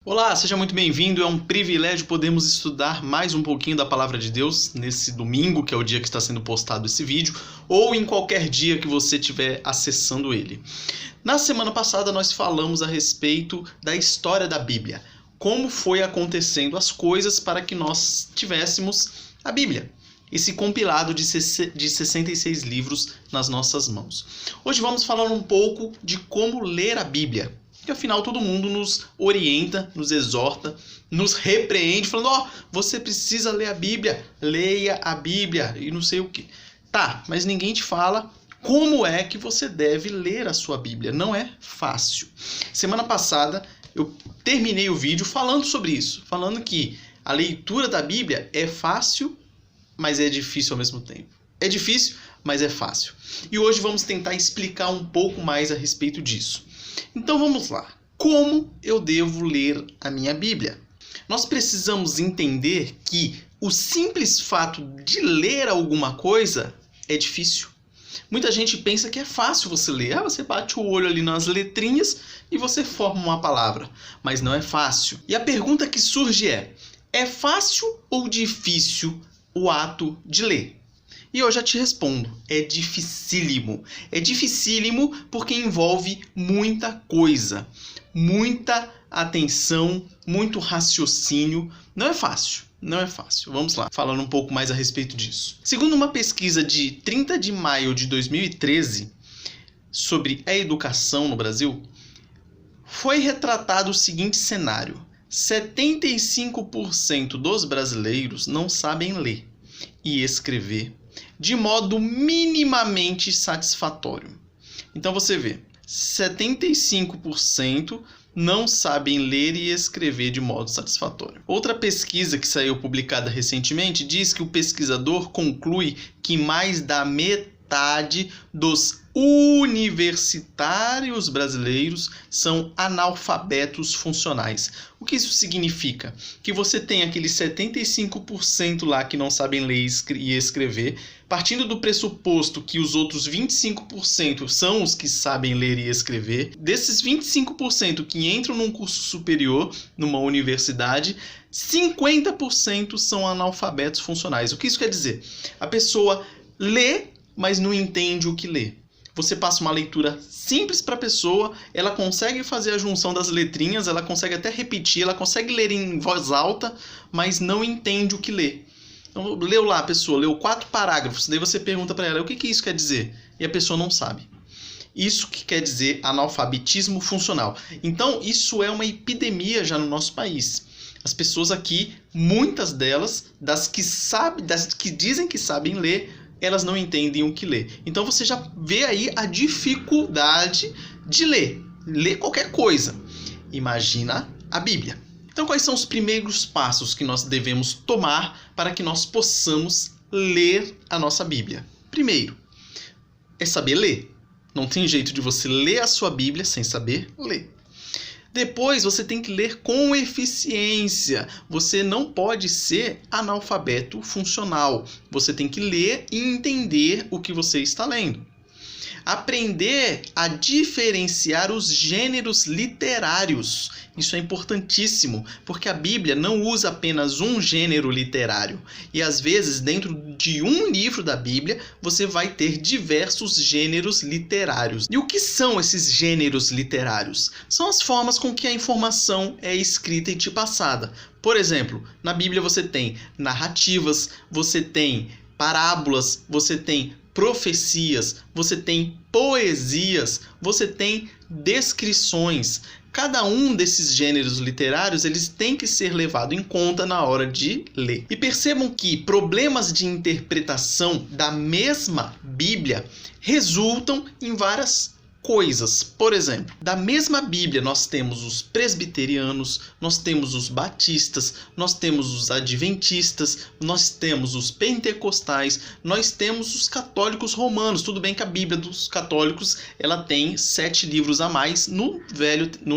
Olá, seja muito bem-vindo. É um privilégio podermos estudar mais um pouquinho da Palavra de Deus nesse domingo, que é o dia que está sendo postado esse vídeo, ou em qualquer dia que você estiver acessando ele. Na semana passada nós falamos a respeito da história da Bíblia, como foi acontecendo as coisas para que nós tivéssemos a Bíblia, esse compilado de 66 livros nas nossas mãos. Hoje vamos falar um pouco de como ler a Bíblia. Porque afinal todo mundo nos orienta, nos exorta, nos repreende, falando, você precisa ler a Bíblia, leia a Bíblia e não sei o que. Tá, mas ninguém te fala como é que você deve ler a sua Bíblia. Não é fácil. Semana passada eu terminei o vídeo falando sobre isso, falando que a leitura da Bíblia é fácil, mas é difícil ao mesmo tempo. É difícil, mas é fácil. E hoje vamos tentar explicar um pouco mais a respeito disso. Então vamos lá. Como eu devo ler a minha Bíblia? Nós precisamos entender que o simples fato de ler alguma coisa é difícil. Muita gente pensa que é fácil você ler. Você bate o olho ali nas letrinhas e você forma uma palavra. Mas não é fácil. E a pergunta que surge é fácil ou difícil o ato de ler? E eu já te respondo, é dificílimo. É dificílimo porque envolve muita coisa, muita atenção, muito raciocínio. Não é fácil, não é fácil. Vamos lá, falando um pouco mais a respeito disso. Segundo uma pesquisa de 30 de maio de 2013 sobre a educação no Brasil, foi retratado o seguinte cenário: 75% dos brasileiros não sabem ler e escrever de modo minimamente satisfatório. Então você vê, 75% não sabem ler e escrever de modo satisfatório. Outra pesquisa que saiu publicada recentemente diz que o pesquisador conclui que mais da metade dos universitários brasileiros são analfabetos funcionais. O que isso significa? Que você tem aqueles 75% lá que não sabem ler e escrever, partindo do pressuposto que os outros 25% são os que sabem ler e escrever. Desses 25% que entram num curso superior, numa universidade, 50% são analfabetos funcionais. O que isso quer dizer? A pessoa lê, mas não entende o que lê. Você passa uma leitura simples para a pessoa, ela consegue fazer a junção das letrinhas, ela consegue até repetir, ela consegue ler em voz alta, mas não entende o que lê. Então, leu lá a pessoa, leu 4 parágrafos, daí você pergunta para ela, o que isso quer dizer? E a pessoa não sabe. Isso que quer dizer analfabetismo funcional. Então, isso é uma epidemia já no nosso país. As pessoas aqui, muitas delas, das que dizem que sabem ler, elas não entendem o que lê. Então você já vê aí a dificuldade de ler qualquer coisa. Imagina a Bíblia. Então quais são os primeiros passos que nós devemos tomar para que nós possamos ler a nossa Bíblia? Primeiro, é saber ler. Não tem jeito de você ler a sua Bíblia sem saber ler. Depois você tem que ler com eficiência. Você não pode ser analfabeto funcional. Você tem que ler e entender o que você está lendo. Aprender a diferenciar os gêneros literários. Isso é importantíssimo, porque a Bíblia não usa apenas um gênero literário. E às vezes, dentro de um livro da Bíblia, você vai ter diversos gêneros literários. E o que são esses gêneros literários? São as formas com que a informação é escrita e te passada. Por exemplo, na Bíblia você tem narrativas, você tem parábolas, você tem profecias, você tem poesias, você tem descrições. Cada um desses gêneros literários, eles têm que ser levado em conta na hora de ler. E percebam que problemas de interpretação da mesma Bíblia resultam em várias coisas. Por exemplo, da mesma Bíblia nós temos os presbiterianos, nós temos os batistas, nós temos os adventistas, nós temos os pentecostais, nós temos os católicos romanos. Tudo bem que a Bíblia dos católicos ela tem 7 livros a mais no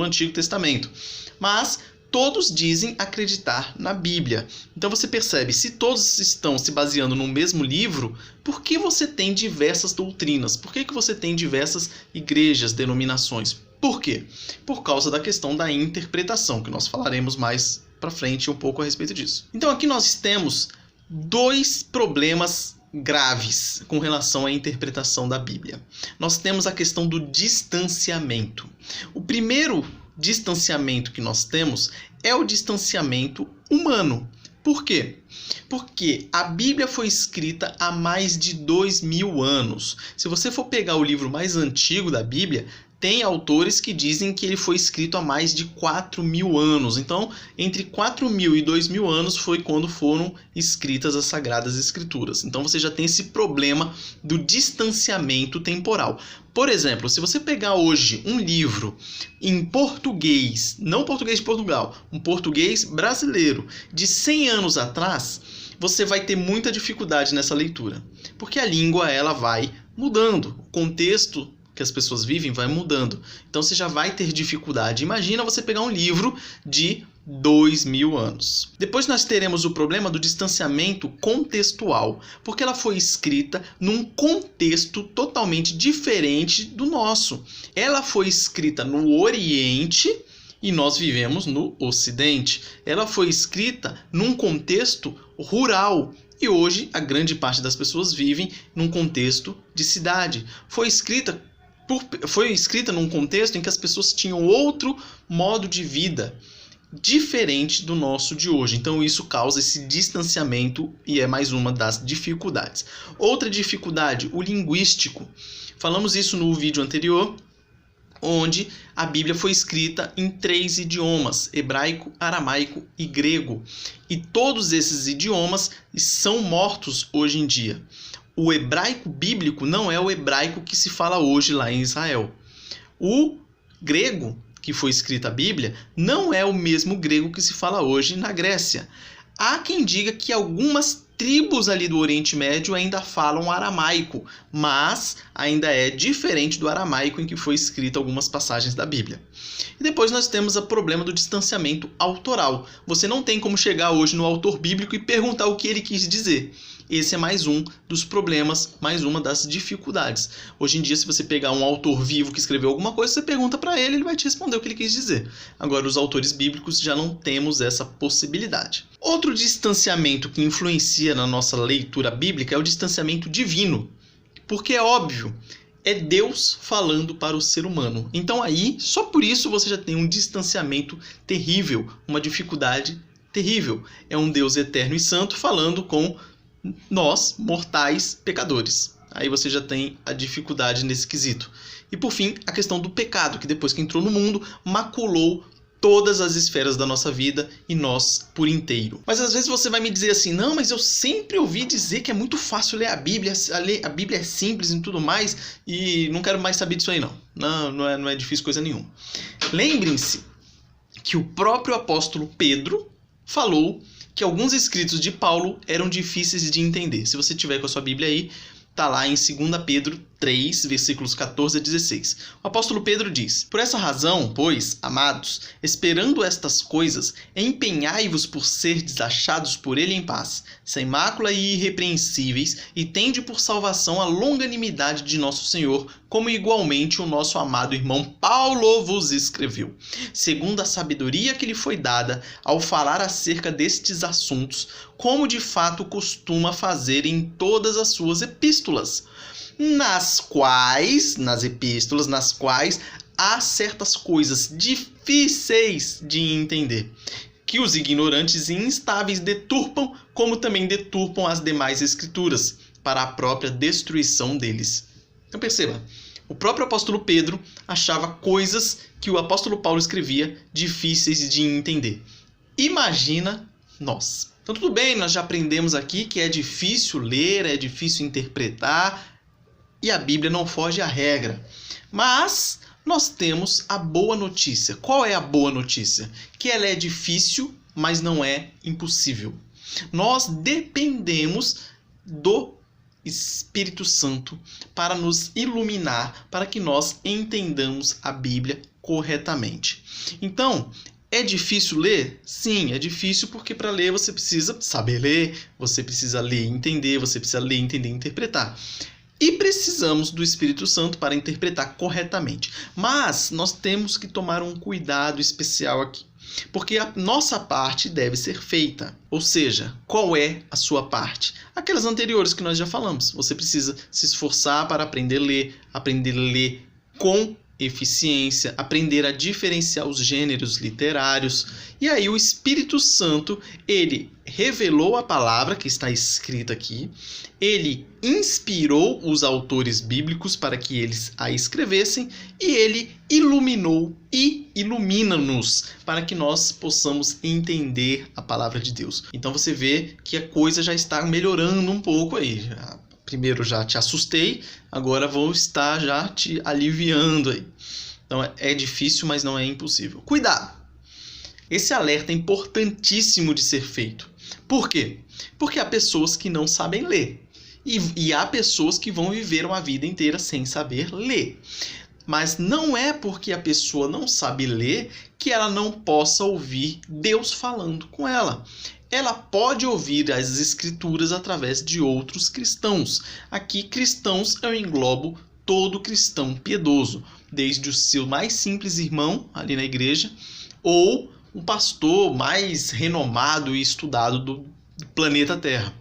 Antigo Testamento, mas todos dizem acreditar na Bíblia. Então você percebe, se todos estão se baseando no mesmo livro, por que você tem diversas doutrinas? Por que você tem diversas igrejas, denominações? Por quê? Por causa da questão da interpretação, que nós falaremos mais para frente um pouco a respeito disso. Então aqui nós temos dois problemas graves com relação à interpretação da Bíblia. Nós temos a questão do distanciamento. O primeiro distanciamento que nós temos é o distanciamento humano. Por quê? Porque a Bíblia foi escrita há mais de 2000 anos. Se você for pegar o livro mais antigo da Bíblia, tem autores que dizem que ele foi escrito há mais de 4000 anos. Então, entre 4000 e 2000 anos foi quando foram escritas as Sagradas Escrituras. Então, você já tem esse problema do distanciamento temporal. Por exemplo, se você pegar hoje um livro em português, não português de Portugal, um português brasileiro, de 100 anos atrás, você vai ter muita dificuldade nessa leitura. Porque a língua ela vai mudando, o contexto que as pessoas vivem vai mudando. Então você já vai ter dificuldade. Imagina você pegar um livro de 2000 anos. Depois nós teremos o problema do distanciamento contextual, porque ela foi escrita num contexto totalmente diferente do nosso. Ela foi escrita no Oriente e nós vivemos no Ocidente. Ela foi escrita num contexto rural. E hoje a grande parte das pessoas vivem num contexto de cidade. Foi escrita num contexto em que as pessoas tinham outro modo de vida, diferente do nosso de hoje. Então isso causa esse distanciamento e é mais uma das dificuldades. Outra dificuldade, o linguístico. Falamos isso no vídeo anterior, onde a Bíblia foi escrita em 3 idiomas, hebraico, aramaico e grego. E todos esses idiomas são mortos hoje em dia. O hebraico bíblico não é o hebraico que se fala hoje lá em Israel. O grego, que foi escrita a Bíblia, não é o mesmo grego que se fala hoje na Grécia. Há quem diga que algumas tribos ali do Oriente Médio ainda falam aramaico, mas ainda é diferente do aramaico em que foi escrita algumas passagens da Bíblia. E depois nós temos o problema do distanciamento autoral. Você não tem como chegar hoje no autor bíblico e perguntar o que ele quis dizer. Esse é mais um dos problemas, mais uma das dificuldades. Hoje em dia, se você pegar um autor vivo que escreveu alguma coisa, você pergunta para ele, ele vai te responder o que ele quis dizer. Agora, os autores bíblicos já não temos essa possibilidade. Outro distanciamento que influencia na nossa leitura bíblica é o distanciamento divino. Porque é óbvio, é Deus falando para o ser humano. Então aí, só por isso você já tem um distanciamento terrível, uma dificuldade terrível. É um Deus eterno e santo falando com nós, mortais, pecadores. Aí você já tem a dificuldade nesse quesito. E por fim, a questão do pecado, que depois que entrou no mundo, maculou todas as esferas da nossa vida e nós por inteiro. Mas às vezes você vai me dizer assim, não, mas eu sempre ouvi dizer que é muito fácil ler a Bíblia é simples e tudo mais, e não quero mais saber disso aí não. Não é difícil coisa nenhuma. Lembrem-se que o próprio apóstolo Pedro falou que alguns escritos de Paulo eram difíceis de entender. Se você tiver com a sua Bíblia aí, está lá em 2 Pedro 3, versículos 14 a 16. O apóstolo Pedro diz: por essa razão, pois, amados, esperando estas coisas, empenhai-vos por serdes achados por ele em paz, sem mácula e irrepreensíveis, e tende por salvação a longanimidade de nosso Senhor, como igualmente o nosso amado irmão Paulo vos escreveu, segundo a sabedoria que lhe foi dada ao falar acerca destes assuntos, como de fato costuma fazer em todas as suas epístolas, nas epístolas, nas quais há certas coisas difíceis de entender, que os ignorantes e instáveis deturpam, como também deturpam as demais escrituras, para a própria destruição deles. Então perceba, o próprio apóstolo Pedro achava coisas que o apóstolo Paulo escrevia difíceis de entender. Imagina nós. Então tudo bem, nós já aprendemos aqui que é difícil ler, é difícil interpretar, e a Bíblia não foge à regra. Mas nós temos a boa notícia. Qual é a boa notícia? Que ela é difícil, mas não é impossível. Nós dependemos do Espírito Santo para nos iluminar, para que nós entendamos a Bíblia corretamente. Então, é difícil ler? Sim, é difícil porque para ler você precisa saber ler, você precisa ler e entender, você precisa ler, entender e interpretar. e precisamos do Espírito Santo para interpretar corretamente. Mas nós temos que tomar um cuidado especial aqui, porque a nossa parte deve ser feita. Ou seja, qual é a sua parte? Aquelas anteriores que nós já falamos. Você precisa se esforçar para aprender a ler com eficiência, aprender a diferenciar os gêneros literários. E aí o Espírito Santo, ele revelou a palavra que está escrita aqui, ele inspirou os autores bíblicos para que eles a escrevessem e ele iluminou e ilumina-nos para que nós possamos entender a palavra de Deus. Então você vê que a coisa já está melhorando um pouco aí. Primeiro já te assustei, agora vou estar já te aliviando aí. Então é difícil, mas não é impossível. Cuidado! Esse alerta é importantíssimo de ser feito. Por quê? Porque há pessoas que não sabem ler. E há pessoas que vão viver uma vida inteira sem saber ler. Mas não é porque a pessoa não sabe ler que ela não possa ouvir Deus falando com ela. Ela pode ouvir as escrituras através de outros cristãos. Aqui, cristãos, eu englobo todo cristão piedoso, desde o seu mais simples irmão ali na igreja, ou um pastor mais renomado e estudado do planeta Terra.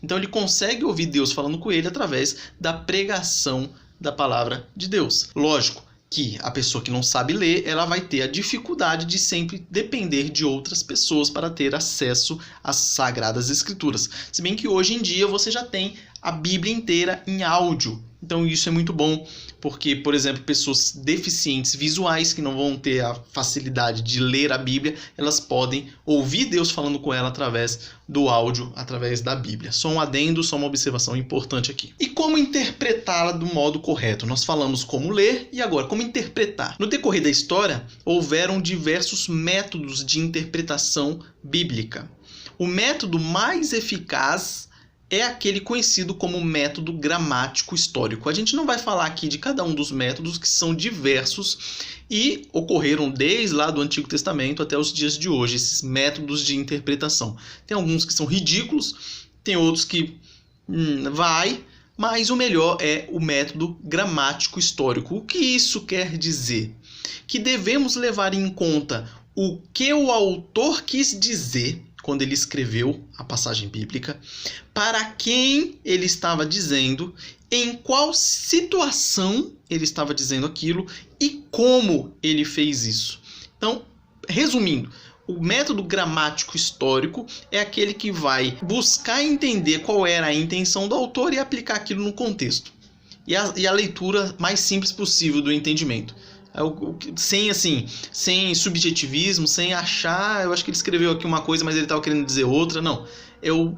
Então ele consegue ouvir Deus falando com ele através da pregação da palavra de Deus. Lógico que a pessoa que não sabe ler, ela vai ter a dificuldade de sempre depender de outras pessoas para ter acesso às Sagradas Escrituras. Se bem que hoje em dia você já tem a Bíblia inteira em áudio. Então isso é muito bom, porque, por exemplo, pessoas deficientes visuais que não vão ter a facilidade de ler a Bíblia, elas podem ouvir Deus falando com ela através do áudio, através da Bíblia. Só um adendo, só uma observação importante aqui. E como interpretá-la do modo correto? Nós falamos como ler e agora como interpretar. No decorrer da história, houveram diversos métodos de interpretação bíblica. O método mais eficaz é aquele conhecido como método gramático histórico. A gente não vai falar aqui de cada um dos métodos, que são diversos e ocorreram desde lá do Antigo Testamento até os dias de hoje, esses métodos de interpretação. Tem alguns que são ridículos, tem outros que mas o melhor é o método gramático histórico. O que isso quer dizer? Que devemos levar em conta o que o autor quis dizer quando ele escreveu a passagem bíblica, para quem ele estava dizendo, em qual situação ele estava dizendo aquilo e como ele fez isso. Então, resumindo, o método gramático histórico é aquele que vai buscar entender qual era a intenção do autor e aplicar aquilo no contexto. E a leitura mais simples possível do entendimento. Sem subjetivismo, sem achar, eu acho que ele escreveu aqui uma coisa, mas ele estava querendo dizer outra. Não, é o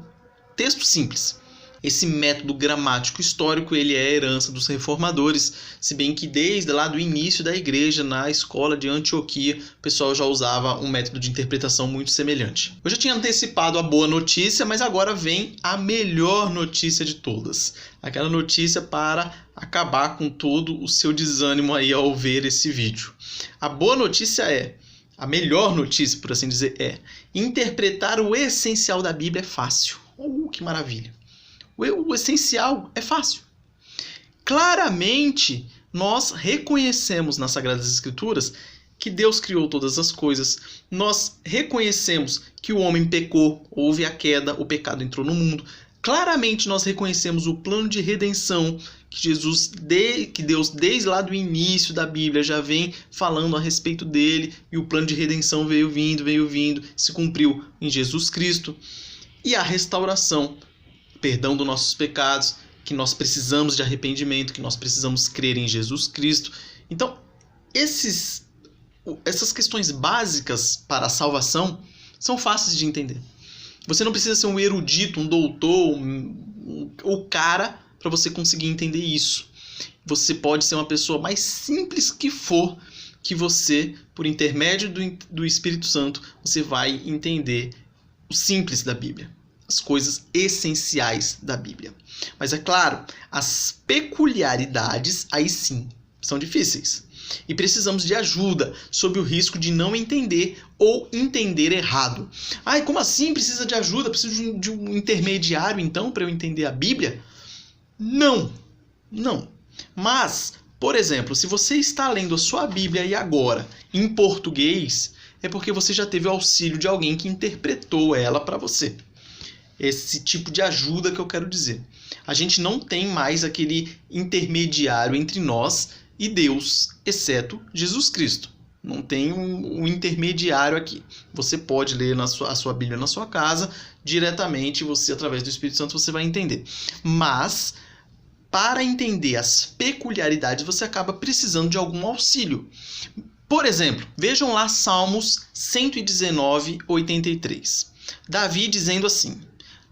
texto simples. Esse método gramático histórico, ele é a herança dos reformadores, se bem que desde lá do início da igreja, na escola de Antioquia, o pessoal já usava um método de interpretação muito semelhante. Eu já tinha antecipado a boa notícia, mas agora vem a melhor notícia de todas. Aquela notícia para acabar com todo o seu desânimo aí ao ver esse vídeo. A boa notícia a melhor notícia, por assim dizer, interpretar o essencial da Bíblia é fácil. Que maravilha! O essencial é fácil. Claramente, nós reconhecemos nas Sagradas Escrituras que Deus criou todas as coisas. Nós reconhecemos que o homem pecou, houve a queda, o pecado entrou no mundo. Claramente, nós reconhecemos o plano de redenção que Deus, desde lá do início da Bíblia, já vem falando a respeito dele. E o plano de redenção veio vindo, se cumpriu em Jesus Cristo. E a restauração, perdão dos nossos pecados, que nós precisamos de arrependimento, que nós precisamos crer em Jesus Cristo. Então, essas questões básicas para a salvação são fáceis de entender. Você não precisa ser um erudito, um doutor, o cara para você conseguir entender isso. Você pode ser uma pessoa mais simples que for, que você, por intermédio do Espírito Santo, você vai entender o simples da Bíblia. As coisas essenciais da Bíblia. Mas é claro, as peculiaridades, aí sim, são difíceis. E precisamos de ajuda, sob o risco de não entender ou entender errado. Como assim? Precisa de ajuda? Preciso de um intermediário, então, para eu entender a Bíblia? Não! Não. Mas, por exemplo, se você está lendo a sua Bíblia aí agora em português, é porque você já teve o auxílio de alguém que interpretou ela para você. Esse tipo de ajuda que eu quero dizer. A gente não tem mais aquele intermediário entre nós e Deus, exceto Jesus Cristo. Não tem um intermediário aqui. Você pode ler a sua Bíblia na sua casa, diretamente, você, através do Espírito Santo, você vai entender. Mas, para entender as peculiaridades, você acaba precisando de algum auxílio. Por exemplo, vejam lá Salmos 119, 83. Davi dizendo assim: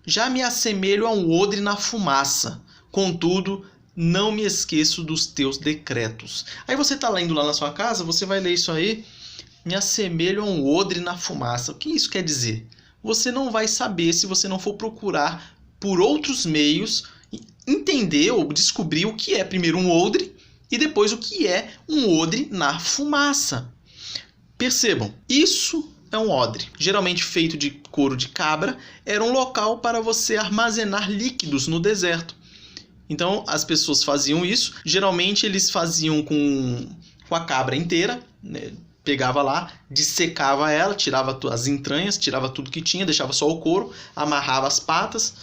já me assemelho a um odre na fumaça, contudo, não me esqueço dos teus decretos. Aí você está lendo lá na sua casa, você vai ler isso aí, me assemelho a um odre na fumaça. O que isso quer dizer? Você não vai saber se você não for procurar por outros meios, entender ou descobrir o que é primeiro um odre e depois o que é um odre na fumaça. Percebam, isso é um odre, geralmente feito de couro de cabra, era um local para você armazenar líquidos no deserto. Então as pessoas faziam isso, geralmente eles faziam com a cabra inteira, né? Pegava lá, dissecava ela, tirava as entranhas, tirava tudo que tinha, deixava só o couro, amarrava as patas,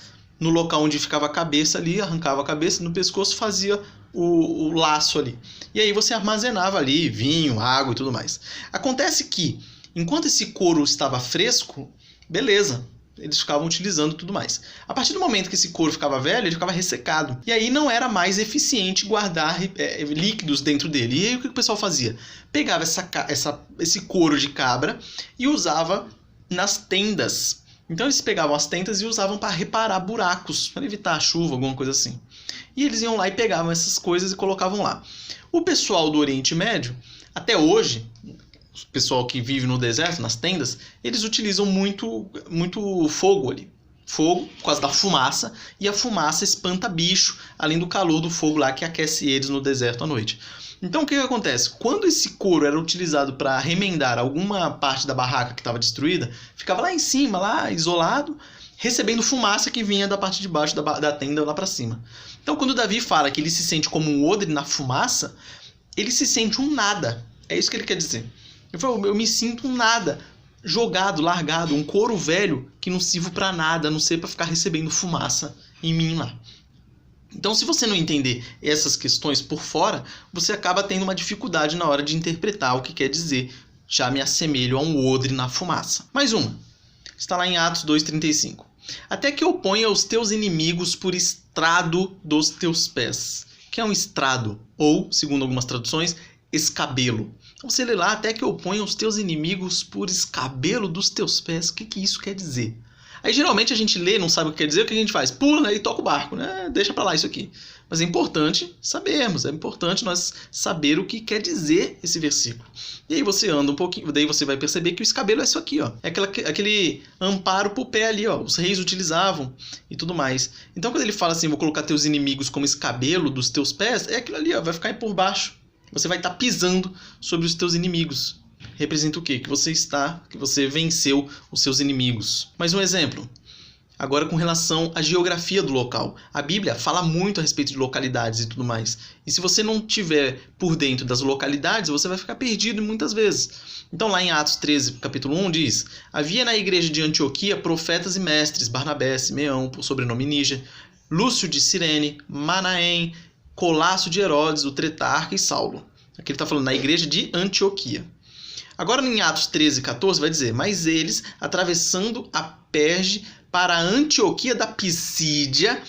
no local onde ficava a cabeça ali, arrancava a cabeça, no pescoço fazia o laço ali. E aí você armazenava ali vinho, água e tudo mais. Acontece que, enquanto esse couro estava fresco, beleza, eles ficavam utilizando tudo mais. A partir do momento que esse couro ficava velho, ele ficava ressecado. E aí não era mais eficiente guardar líquidos dentro dele. E aí o que o pessoal fazia? Pegava esse couro de cabra e usava nas tendas. Então eles pegavam as tendas e usavam para reparar buracos, para evitar a chuva, alguma coisa assim. E eles iam lá e pegavam essas coisas e colocavam lá. O pessoal do Oriente Médio, até hoje, o pessoal que vive no deserto, nas tendas, eles utilizam muito fogo ali. Fogo por causa da fumaça, e a fumaça espanta bicho, além do calor do fogo lá que aquece eles no deserto à noite. Então o que acontece? Quando esse couro era utilizado para remendar alguma parte da barraca que estava destruída, ficava lá em cima, lá isolado, recebendo fumaça que vinha da parte de baixo da tenda lá para cima. Então quando Davi fala que ele se sente como um odre na fumaça, ele se sente um nada. É isso que ele quer dizer. Eu me sinto um nada, jogado, largado, um couro velho que não sirvo para nada, a não ser para ficar recebendo fumaça em mim lá. Então, se você não entender essas questões por fora, você acaba tendo uma dificuldade na hora de interpretar o que quer dizer já me assemelho a um odre na fumaça. Mais uma. Está lá em Atos 2,35. Até que eu ponha os teus inimigos por estrado dos teus pés. O que é um estrado? Ou, segundo algumas traduções, escabelo. Você lê lá, até que eu ponha os teus inimigos por escabelo dos teus pés. O que isso quer dizer? Aí geralmente a gente lê, não sabe o que quer dizer, o que a gente faz? Pula, né, e toca o barco, né? Deixa pra lá isso aqui. Mas é importante sabermos, é importante nós saber o que quer dizer esse versículo. E aí você anda um pouquinho, daí você vai perceber que o escabelo é isso aqui, ó. É aquele amparo pro pé ali, ó. Os reis utilizavam e tudo mais. Então quando ele fala assim, vou colocar teus inimigos como escabelo dos teus pés, é aquilo ali, ó, vai ficar aí por baixo. Você vai estar pisando sobre os teus inimigos. Representa o quê? Que você venceu os seus inimigos. Mais um exemplo. Agora com relação à geografia do local. A Bíblia fala muito a respeito de localidades e tudo mais. E se você não tiver por dentro das localidades, você vai ficar perdido muitas vezes. Então lá em Atos 13, capítulo 1, diz: havia na igreja de Antioquia profetas e mestres, Barnabé, Simeão, por sobrenome Níger, Lúcio de Cirene, Manaém, Colasso de Herodes, o Tretarca e Saulo. Aqui ele está falando na igreja de Antioquia. Agora em Atos 13, 14 vai dizer: mas eles, atravessando a Perge para a Antioquia da Pisídia,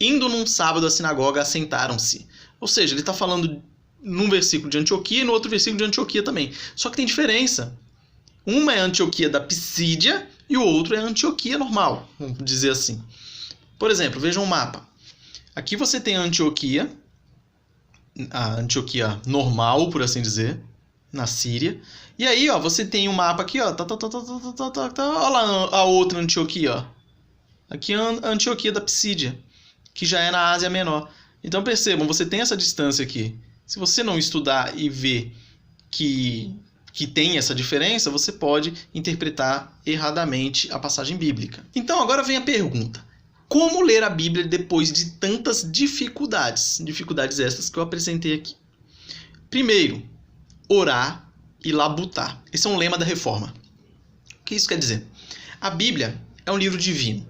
indo num sábado à sinagoga, assentaram-se. Ou seja, ele está falando num versículo de Antioquia e no outro versículo de Antioquia também. Só que tem diferença. Uma é a Antioquia da Pisídia e o outro é a Antioquia normal, vamos dizer assim. Por exemplo, vejam um mapa. Aqui você tem a Antioquia normal, por assim dizer, na Síria. E aí, ó, você tem um mapa aqui, ó. Olha lá a outra Antioquia, ó. Aqui é a Antioquia da Pisídia, que já é na Ásia Menor. Então percebam, você tem essa distância aqui. Se você não estudar e ver que tem essa diferença, você pode interpretar erradamente a passagem bíblica. Então agora vem a pergunta. Como ler a Bíblia depois de tantas dificuldades? Dificuldades estas que eu apresentei aqui. Primeiro, orar e labutar. Esse é um lema da Reforma. O que isso quer dizer? A Bíblia é um livro divino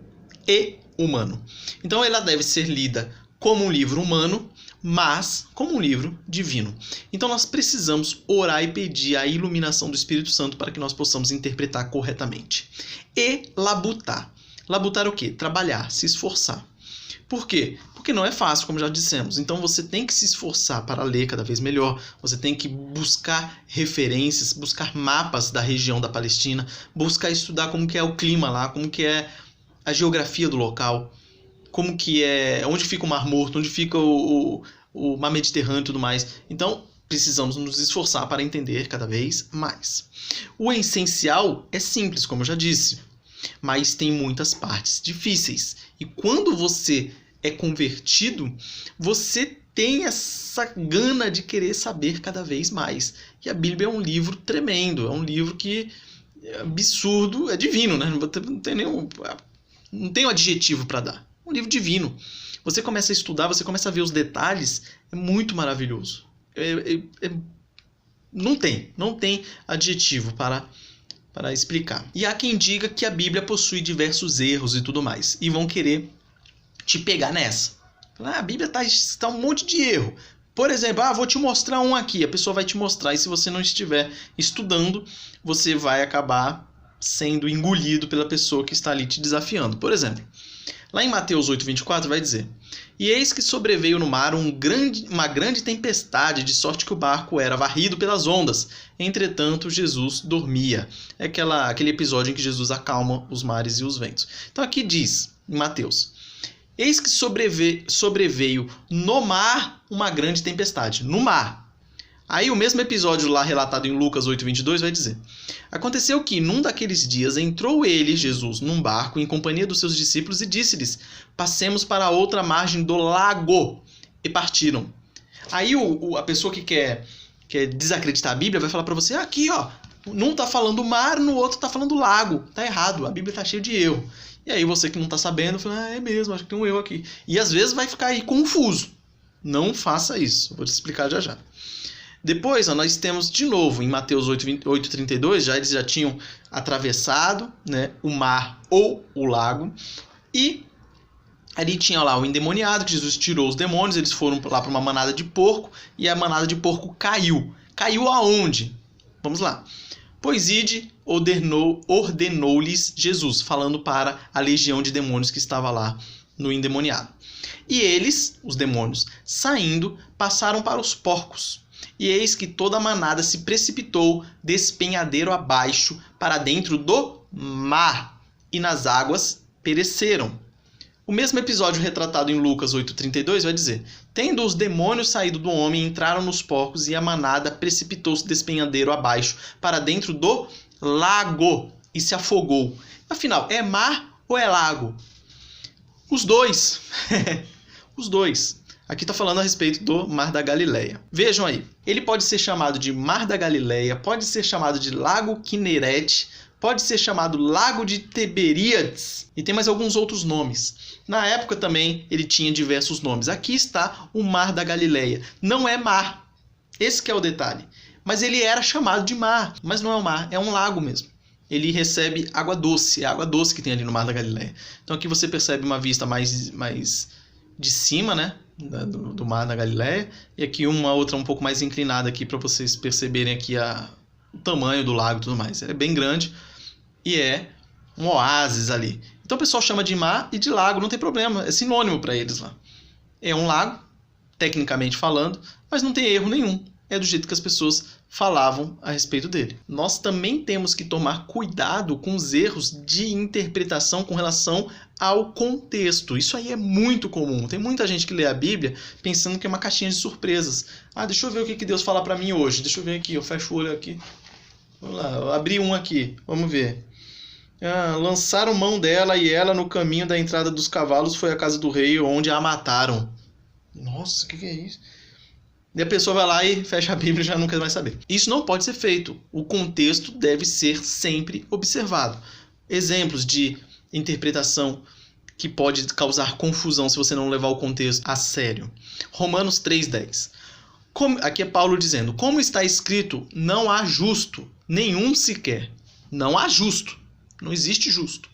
e humano. Então ela deve ser lida como um livro humano, mas como um livro divino. Então nós precisamos orar e pedir a iluminação do Espírito Santo para que nós possamos interpretar corretamente. E labutar. Labutar o quê? Trabalhar, se esforçar. Por quê? Porque não é fácil, como já dissemos. Então você tem que se esforçar para ler cada vez melhor. Você tem que buscar referências, buscar mapas da região da Palestina, buscar estudar como que é o clima lá, como que é a geografia do local, como que é, onde fica o Mar Morto, onde fica o Mar Mediterrâneo e tudo mais. Então precisamos nos esforçar para entender cada vez mais. O essencial é simples, como eu já disse, mas tem muitas partes difíceis. E quando você é convertido, você tem essa gana de querer saber cada vez mais. E a Bíblia é um livro tremendo, é um livro que é absurdo, é divino, né? Não tem um adjetivo para dar. É um livro divino. Você começa a estudar, você começa a ver os detalhes, é muito maravilhoso. Não tem adjetivo para explicar. E há quem diga que a Bíblia possui diversos erros e tudo mais. E vão querer te pegar nessa. A Bíblia está um monte de erro. Por exemplo, vou te mostrar um aqui. A pessoa vai te mostrar e se você não estiver estudando, você vai acabar sendo engolido pela pessoa que está ali te desafiando. Por exemplo, lá em Mateus 8:24 vai dizer: E eis que sobreveio no mar uma grande tempestade, de sorte que o barco era varrido pelas ondas. Entretanto, Jesus dormia. É aquele episódio em que Jesus acalma os mares e os ventos. Então aqui diz, em Mateus: Eis que sobreveio no mar uma grande tempestade. No mar. Aí o mesmo episódio lá relatado em Lucas 8:22 vai dizer: Aconteceu que, num daqueles dias, entrou ele, Jesus, num barco, em companhia dos seus discípulos, e disse-lhes: Passemos para a outra margem do lago. E partiram. Aí a pessoa que quer desacreditar a Bíblia vai falar para você: aqui, ó, num tá falando mar, no outro tá falando lago. Tá errado, a Bíblia tá cheia de erro. E aí você que não tá sabendo, fala: é mesmo, acho que tem um erro aqui. E às vezes vai ficar aí confuso. Não faça isso, vou te explicar já já. Depois, nós temos de novo, em Mateus 8:32, eles já tinham atravessado, né, o mar ou o lago, e ali tinha lá o endemoniado, que Jesus tirou os demônios, eles foram lá para uma manada de porco, e a manada de porco caiu. Caiu aonde? Vamos lá. Pois ide, ordenou-lhes Jesus, falando para a legião de demônios que estava lá no endemoniado. E eles, os demônios, saindo, passaram para os porcos. E eis que toda a manada se precipitou despenhadeiro abaixo para dentro do mar, e nas águas pereceram. O mesmo episódio retratado em Lucas 8:32 vai dizer: Tendo os demônios saído do homem, entraram nos porcos, e a manada precipitou-se despenhadeiro abaixo para dentro do lago e se afogou. Afinal, é mar ou é lago? Os dois. Os dois. Aqui está falando a respeito do Mar da Galileia. Vejam aí, ele pode ser chamado de Mar da Galileia, pode ser chamado de Lago Quinerete, pode ser chamado Lago de Tiberíades, e tem mais alguns outros nomes. Na época também ele tinha diversos nomes. Aqui está o Mar da Galileia. Não é mar, esse que é o detalhe. Mas ele era chamado de mar, mas não é um mar, é um lago mesmo. Ele recebe água doce, é a água doce que tem ali no Mar da Galileia. Então aqui você percebe uma vista mais de cima, né, do Mar da Galileia, e aqui uma outra um pouco mais inclinada aqui para vocês perceberem aqui o tamanho do lago e tudo mais. É bem grande e é um oásis ali. Então o pessoal chama de mar e de lago, não tem problema, é sinônimo para eles lá. É um lago, tecnicamente falando, mas não tem erro nenhum. É do jeito que as pessoas falavam a respeito dele. Nós também temos que tomar cuidado com os erros de interpretação com relação ao contexto. Isso aí é muito comum. Tem muita gente que lê a Bíblia pensando que é uma caixinha de surpresas. Deixa eu ver o que Deus fala para mim hoje. Deixa eu ver aqui, eu fecho o olho aqui. Vamos lá, eu abri um aqui. Vamos ver. Lançaram mão dela e ela no caminho da entrada dos cavalos foi à casa do rei onde a mataram. Nossa, o que é isso? E a pessoa vai lá e fecha a Bíblia e já não quer mais saber. Isso não pode ser feito. O contexto deve ser sempre observado. Exemplos de interpretação que pode causar confusão se você não levar o contexto a sério. Romanos 3:10. Aqui é Paulo dizendo: como está escrito, não há justo, nenhum sequer. Não há justo. Não existe justo.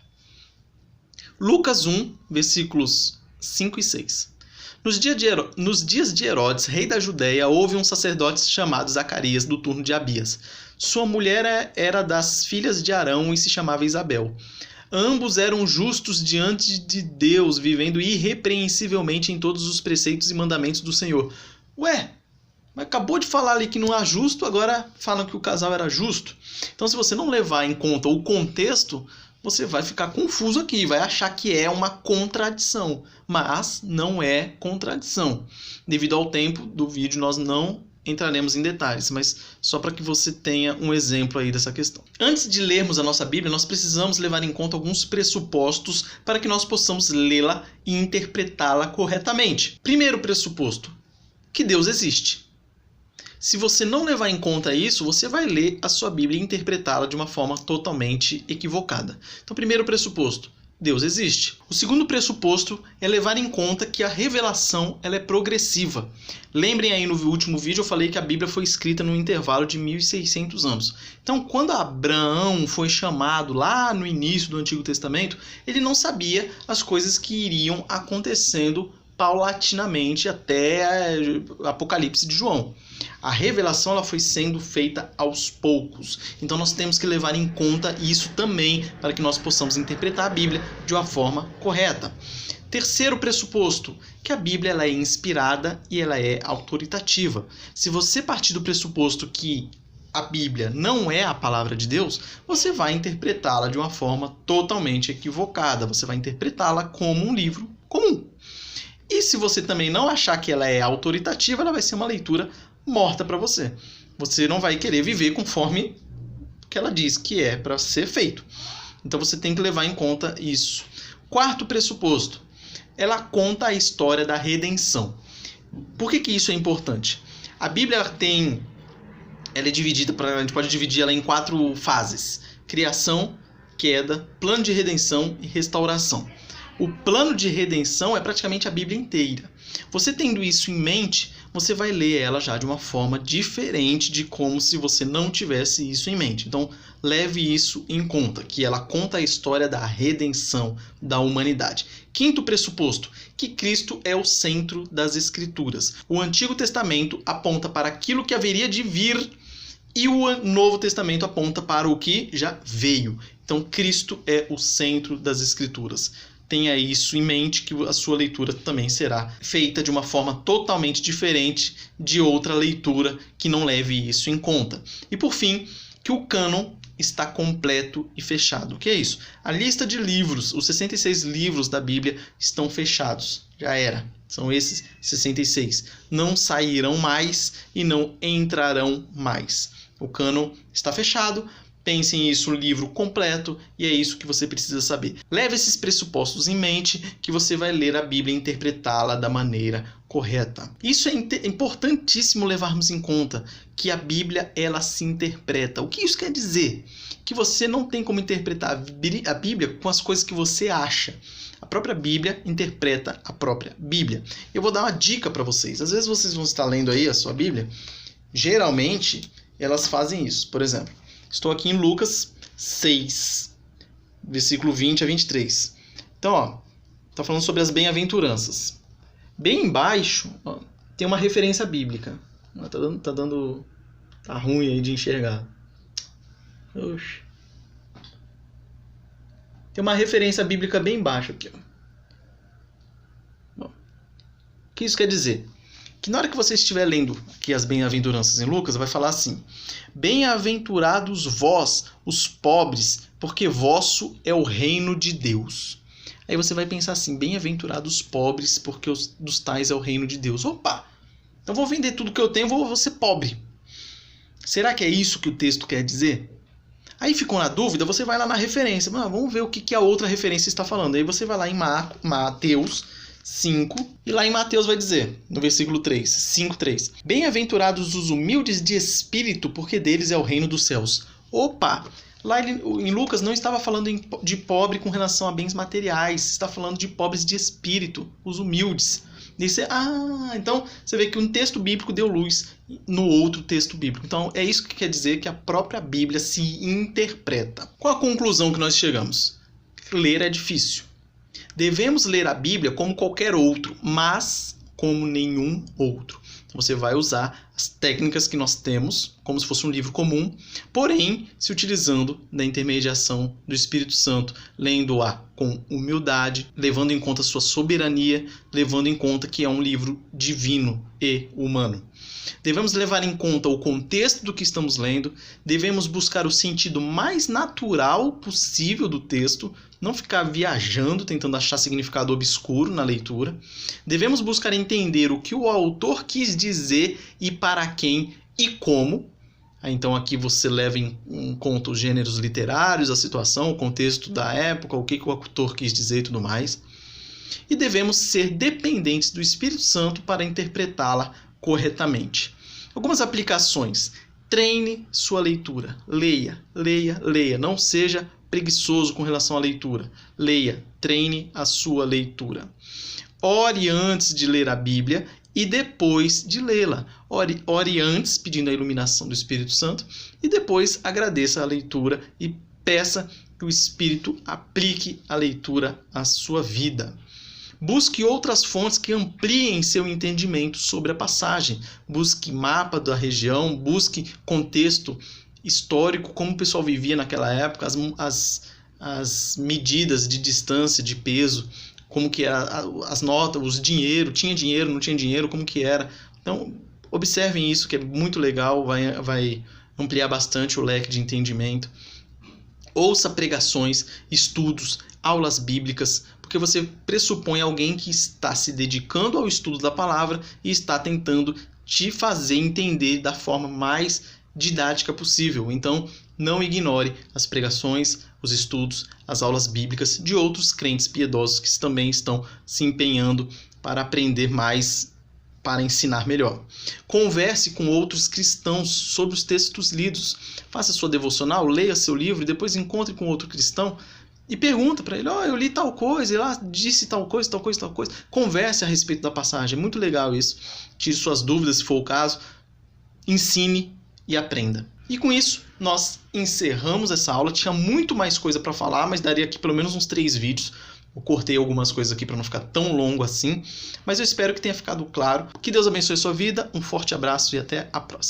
Lucas 1, versículos 5 e 6. Nos dias de Herodes, rei da Judéia, houve um sacerdote chamado Zacarias, do turno de Abias. Sua mulher era das filhas de Arão e se chamava Isabel. Ambos eram justos diante de Deus, vivendo irrepreensivelmente em todos os preceitos e mandamentos do Senhor. Ué, mas acabou de falar ali que não há justo, agora falam que o casal era justo. Então, se você não levar em conta o contexto, você vai ficar confuso aqui, vai achar que é uma contradição, mas não é contradição. Devido ao tempo do vídeo, nós não entraremos em detalhes, mas só para que você tenha um exemplo aí dessa questão. Antes de lermos a nossa Bíblia, nós precisamos levar em conta alguns pressupostos para que nós possamos lê-la e interpretá-la corretamente. Primeiro pressuposto, que Deus existe. Se você não levar em conta isso, você vai ler a sua Bíblia e interpretá-la de uma forma totalmente equivocada. Então, primeiro pressuposto, Deus existe. O segundo pressuposto é levar em conta que a revelação ela é progressiva. Lembrem aí no último vídeo eu falei que a Bíblia foi escrita num intervalo de 1.600 anos. Então, quando Abraão foi chamado lá no início do Antigo Testamento, ele não sabia as coisas que iriam acontecendo paulatinamente até Apocalipse de João. A revelação ela foi sendo feita aos poucos. Então nós temos que levar em conta isso também para que nós possamos interpretar a Bíblia de uma forma correta. Terceiro pressuposto, que a Bíblia ela é inspirada e ela é autoritativa. Se você partir do pressuposto que a Bíblia não é a palavra de Deus, você vai interpretá-la de uma forma totalmente equivocada. Você vai interpretá-la como um livro comum. E se você também não achar que ela é autoritativa, ela vai ser uma leitura morta para você. Você não vai querer viver conforme que ela diz que é para ser feito. Então você tem que levar em conta isso. Quarto pressuposto, ela conta a história da redenção. Por que isso é importante? A Bíblia ela é dividida, a gente pode dividir ela em 4 fases: criação, queda, plano de redenção e restauração. O plano de redenção é praticamente a Bíblia inteira. Você tendo isso em mente, você vai ler ela já de uma forma diferente de como se você não tivesse isso em mente. Então, leve isso em conta, que ela conta a história da redenção da humanidade. Quinto pressuposto, que Cristo é o centro das Escrituras. O Antigo Testamento aponta para aquilo que haveria de vir e o Novo Testamento aponta para o que já veio. Então, Cristo é o centro das Escrituras. Tenha isso em mente, que a sua leitura também será feita de uma forma totalmente diferente de outra leitura que não leve isso em conta. E por fim, que o cânon está completo e fechado. O que é isso? A lista de livros, os 66 livros da Bíblia estão fechados. Já era. São esses 66. Não sairão mais e não entrarão mais. O cânon está fechado. Pense nisso, livro completo, e é isso que você precisa saber. Leve esses pressupostos em mente, que você vai ler a Bíblia e interpretá-la da maneira correta. Isso é importantíssimo levarmos em conta, que a Bíblia ela se interpreta. O que isso quer dizer? Que você não tem como interpretar a Bíblia com as coisas que você acha. A própria Bíblia interpreta a própria Bíblia. Eu vou dar uma dica para vocês. Às vezes vocês vão estar lendo aí a sua Bíblia, geralmente elas fazem isso. Por exemplo, estou aqui em Lucas 6, versículo 20 a 23. Então, está falando sobre as bem-aventuranças. Bem embaixo, tem uma referência bíblica. Tá ruim aí de enxergar. Oxi. Tem uma referência bíblica bem embaixo aqui. O que isso quer dizer? Que na hora que você estiver lendo aqui as bem-aventuranças em Lucas, vai falar assim: bem-aventurados vós, os pobres, porque vosso é o reino de Deus. Aí você vai pensar assim: bem-aventurados os pobres, porque dos tais é o reino de Deus. Opa! Então vou vender tudo que eu tenho, vou ser pobre. Será que é isso que o texto quer dizer? Aí ficou na dúvida, você vai lá na referência. Vamos ver o que a outra referência está falando. Aí você vai lá em Mateus 5, e lá em Mateus vai dizer, no versículo 3, 5:3, bem-aventurados os humildes de espírito, porque deles é o reino dos céus. Opa! Lá em Lucas não estava falando de pobre com relação a bens materiais, está falando de pobres de espírito, os humildes. Então você vê que um texto bíblico deu luz no outro texto bíblico. Então é isso que quer dizer que a própria Bíblia se interpreta. Qual a conclusão que nós chegamos? Ler é difícil. Devemos ler a Bíblia como qualquer outro, mas como nenhum outro. Então você vai usar as técnicas que nós temos, como se fosse um livro comum, porém se utilizando da intermediação do Espírito Santo, lendo-a com humildade, levando em conta a sua soberania, levando em conta que é um livro divino e humano. Devemos levar em conta o contexto do que estamos lendo, devemos buscar o sentido mais natural possível do texto, não ficar viajando, tentando achar significado obscuro na leitura. Devemos buscar entender o que o autor quis dizer e para quem e como. Então aqui você leva em conta os gêneros literários, a situação, o contexto da época, o que o autor quis dizer e tudo mais. E devemos ser dependentes do Espírito Santo para interpretá-la corretamente. Algumas aplicações. Treine sua leitura. Leia, leia, leia. Não seja preguiçoso com relação à leitura. Leia, treine a sua leitura. Ore antes de ler a Bíblia e depois de lê-la. Ore antes, pedindo a iluminação do Espírito Santo, e depois agradeça a leitura e peça que o Espírito aplique a leitura à sua vida. Busque outras fontes que ampliem seu entendimento sobre a passagem. Busque mapa da região, busque contexto histórico, como o pessoal vivia naquela época, as medidas de distância, de peso, como que era as notas, os dinheiro, tinha dinheiro, não tinha dinheiro, como que era. Então, observem isso, que é muito legal, vai ampliar bastante o leque de entendimento. Ouça pregações, estudos, aulas bíblicas, porque você pressupõe alguém que está se dedicando ao estudo da palavra e está tentando te fazer entender da forma mais didática possível. Então, não ignore as pregações, os estudos, as aulas bíblicas de outros crentes piedosos que também estão se empenhando para aprender mais, para ensinar melhor. Converse com outros cristãos sobre os textos lidos. Faça sua devocional, leia seu livro e depois encontre com outro cristão e pergunta para ele, eu li tal coisa, e lá disse tal coisa, tal coisa, tal coisa. Converse a respeito da passagem, é muito legal isso. Tire suas dúvidas, se for o caso. Ensine e aprenda. E com isso, nós encerramos essa aula. Tinha muito mais coisa para falar, mas daria aqui pelo menos uns 3 vídeos. Eu cortei algumas coisas aqui para não ficar tão longo assim. Mas eu espero que tenha ficado claro. Que Deus abençoe a sua vida. Um forte abraço e até a próxima.